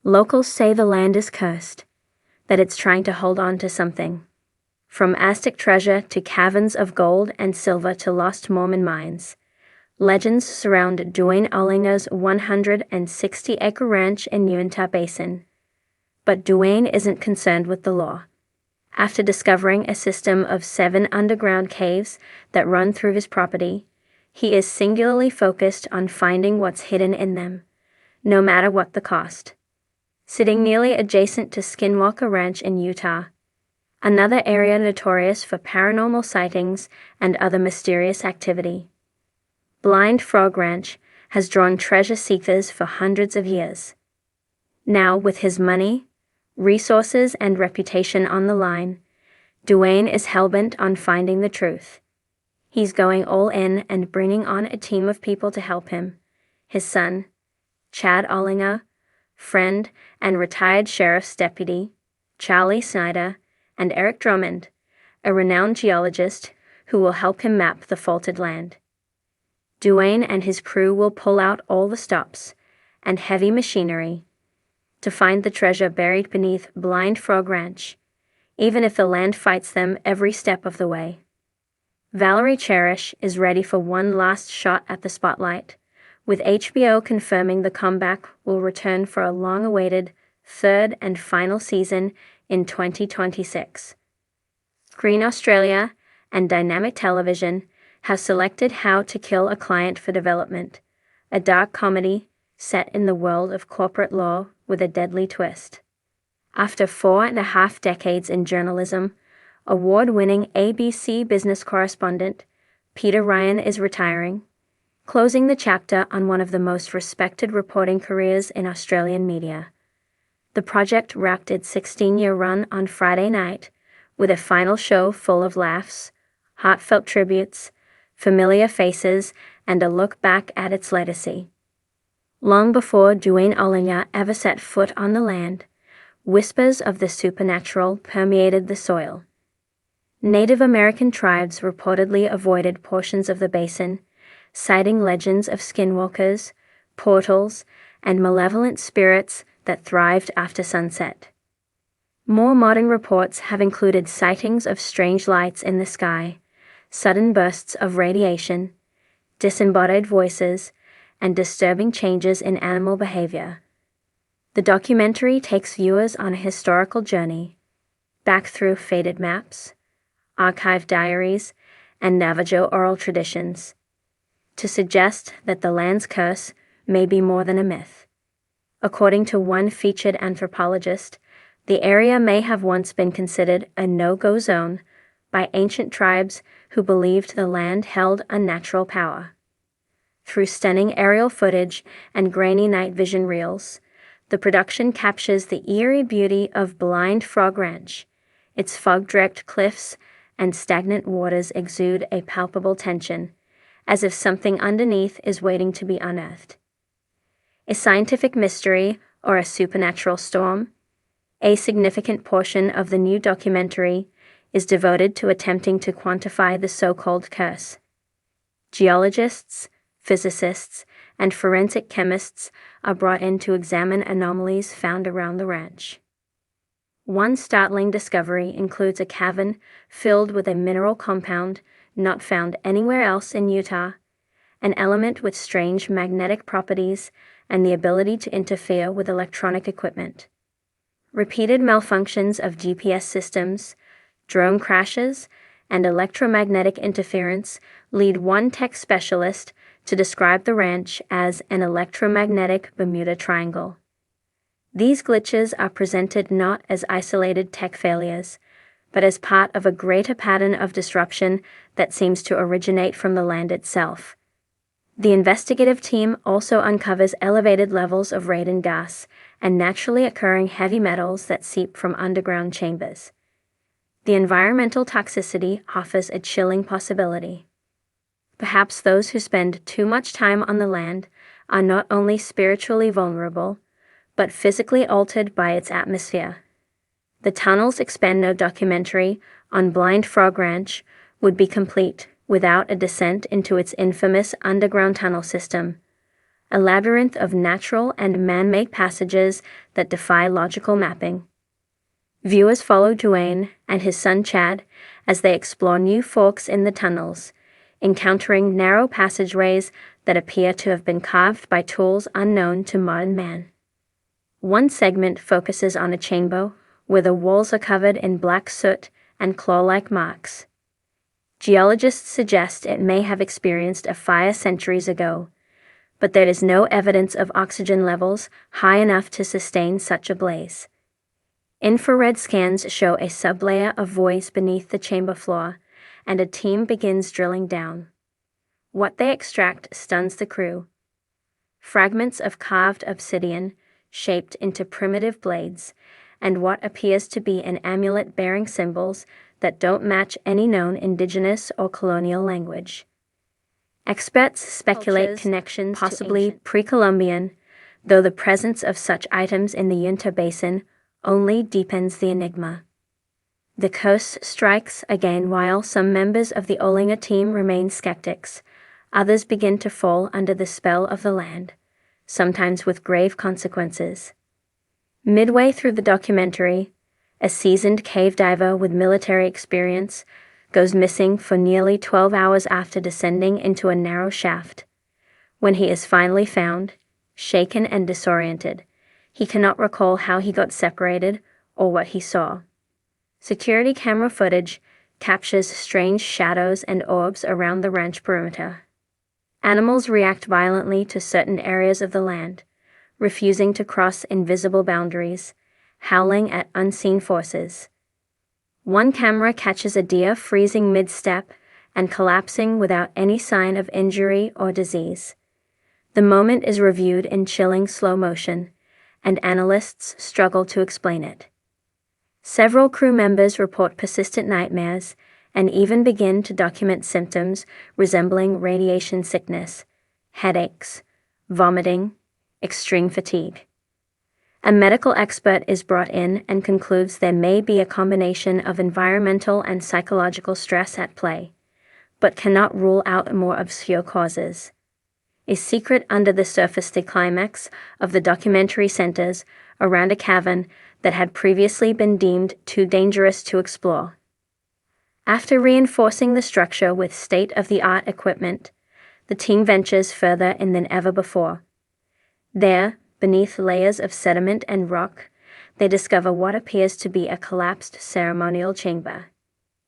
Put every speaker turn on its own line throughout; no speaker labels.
Locals say the land is cursed, that it's trying to hold on to something. From Aztec treasure to caverns of gold and silver to lost Mormon mines, legends surround Duane Ollinger's 160-acre ranch in Uinta Basin. But Duane isn't concerned with the law. After discovering a system of 7 underground caves that run through his property, he is singularly focused on finding what's hidden in them, no matter what the cost. Sitting nearly adjacent to Skinwalker Ranch in Utah, another area notorious for paranormal sightings and other mysterious activity, Blind Frog Ranch has drawn treasure seekers for hundreds of years. Now, with his money, resources, and reputation on the line, Duane is hellbent on finding the truth. He's going all in and bringing on a team of people to help him: his son, Chad Ollinger, friend and retired sheriff's deputy, Charlie Snyder, and Eric Drummond, a renowned geologist who will help him map the faulted land. Duane and his crew will pull out all the stops and heavy machinery to find the treasure buried beneath Blind Frog Ranch, even if the land fights them every step of the way. Valerie Cherish is ready for one last shot at the spotlight, with HBO confirming the comeback will return for a long-awaited third and final season in 2026. Screen Australia and Dynamic Television have selected How to Kill a Client for development, a dark comedy set in the world of corporate law with a deadly twist. After 4.5 decades in journalism, award-winning ABC business correspondent Peter Ryan is retiring, closing the chapter on one of the most respected reporting careers in Australian media. The project wrapped its 16-year run on Friday night with a final show full of laughs, heartfelt tributes, familiar faces, and a look back at its legacy. Long before Duane Ollinger ever set foot on the land, whispers of the supernatural permeated the soil. Native American tribes reportedly avoided portions of the basin, citing legends of skinwalkers, portals, and malevolent spirits that thrived after sunset. More modern reports have included sightings of strange lights in the sky, sudden bursts of radiation, disembodied voices, and disturbing changes in animal behavior. The documentary takes viewers on a historical journey, back through faded maps, archived diaries, and Navajo oral traditions, to suggest that the land's curse may be more than a myth. According to one featured anthropologist, the area may have once been considered a no-go zone by ancient tribes who believed the land held unnatural power. Through stunning aerial footage and grainy night vision reels, the production captures the eerie beauty of Blind Frog Ranch. Its fog-draped cliffs and stagnant waters exude a palpable tension, as if something underneath is waiting to be unearthed. A scientific mystery or a supernatural storm? A significant portion of the new documentary is devoted to attempting to quantify the so-called curse. Geologists, physicists, and forensic chemists are brought in to examine anomalies found around the ranch. One startling discovery includes a cavern filled with a mineral compound not found anywhere else in Utah, an element with strange magnetic properties and the ability to interfere with electronic equipment. Repeated malfunctions of GPS systems, drone crashes, and electromagnetic interference lead one tech specialist to describe the ranch as an electromagnetic Bermuda Triangle. These glitches are presented not as isolated tech failures, but as part of a greater pattern of disruption that seems to originate from the land itself. The investigative team also uncovers elevated levels of radon gas and naturally occurring heavy metals that seep from underground chambers. The environmental toxicity offers a chilling possibility. Perhaps those who spend too much time on the land are not only spiritually vulnerable, but physically altered by its atmosphere. The Tunnels Expando documentary on Blind Frog Ranch would be complete without a descent into its infamous underground tunnel system, a labyrinth of natural and man-made passages that defy logical mapping. Viewers follow Duane and his son Chad as they explore new forks in the tunnels, encountering narrow passageways that appear to have been carved by tools unknown to modern man. One segment focuses on a chamber where the walls are covered in black soot and claw-like marks. Geologists suggest it may have experienced a fire centuries ago, but there is no evidence of oxygen levels high enough to sustain such a blaze. Infrared scans show a sublayer of voids beneath the chamber floor, and a team begins drilling down. What they extract stuns the crew. Fragments of carved obsidian, shaped into primitive blades, and what appears to be an amulet bearing symbols that don't match any known indigenous or colonial language. Experts speculate connections possibly pre-Columbian, though the presence of such items in the Uinta Basin only deepens the enigma. The coast strikes again while some members of the Olinga team remain skeptics. Others begin to fall under the spell of the land, sometimes with grave consequences. Midway through the documentary, a seasoned cave diver with military experience goes missing for nearly 12 hours after descending into a narrow shaft. When he is finally found, shaken and disoriented, he cannot recall how he got separated or what he saw. Security camera footage captures strange shadows and orbs around the ranch perimeter. Animals react violently to certain areas of the land, refusing to cross invisible boundaries, howling at unseen forces. One camera catches a deer freezing mid-step and collapsing without any sign of injury or disease. The moment is reviewed in chilling slow motion, and analysts struggle to explain it. Several crew members report persistent nightmares and even begin to document symptoms resembling radiation sickness, headaches, vomiting, extreme fatigue. A medical expert is brought in and concludes there may be a combination of environmental and psychological stress at play, but cannot rule out more obscure causes. A secret under the surface climax of the documentary centers around a cavern that had previously been deemed too dangerous to explore. After reinforcing the structure with state-of-the-art equipment, the team ventures further in than ever before. There, beneath layers of sediment and rock, they discover what appears to be a collapsed ceremonial chamber.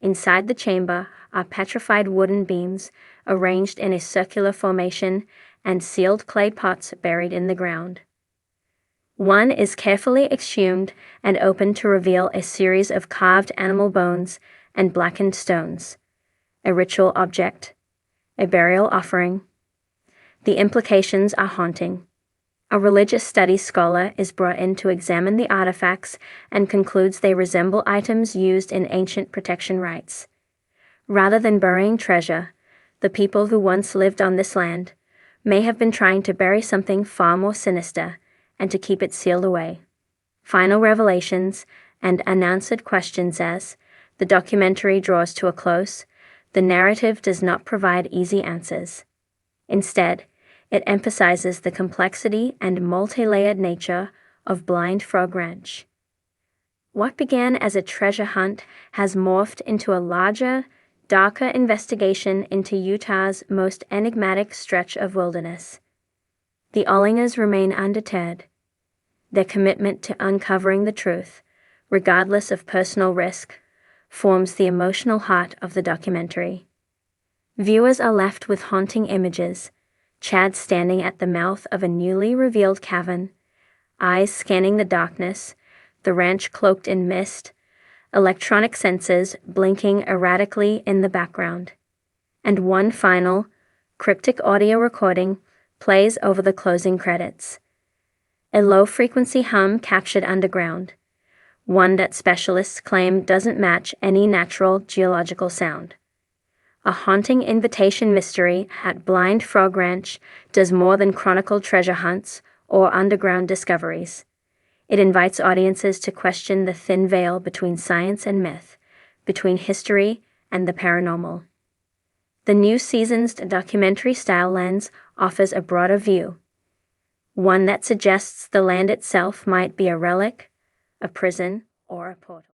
Inside the chamber are petrified wooden beams arranged in a circular formation and sealed clay pots buried in the ground. One is carefully exhumed and opened to reveal a series of carved animal bones and blackened stones, a ritual object, a burial offering. The implications are haunting. A religious studies scholar is brought in to examine the artifacts and concludes they resemble items used in ancient protection rites. Rather than burying treasure, the people who once lived on this land may have been trying to bury something far more sinister and to keep it sealed away. Final revelations and unanswered questions. As the documentary draws to a close, the narrative does not provide easy answers. Instead, it emphasizes the complexity and multi-layered nature of Blind Frog Ranch. What began as a treasure hunt has morphed into a larger, darker investigation into Utah's most enigmatic stretch of wilderness. The Olingas remain undeterred. Their commitment to uncovering the truth, regardless of personal risk, forms the emotional heart of the documentary. Viewers are left with haunting images: Chad standing at the mouth of a newly revealed cavern, eyes scanning the darkness, the ranch cloaked in mist, electronic sensors blinking erratically in the background. And one final, cryptic audio recording plays over the closing credits. A low-frequency hum captured underground, one that specialists claim doesn't match any natural geological sound. A haunting invitation mystery at Blind Frog Ranch does more than chronicle treasure hunts or underground discoveries. It invites audiences to question the thin veil between science and myth, between history and the paranormal. The new season's documentary-style lens offers a broader view. one that suggests the land itself might be a relic, a prison, or a portal.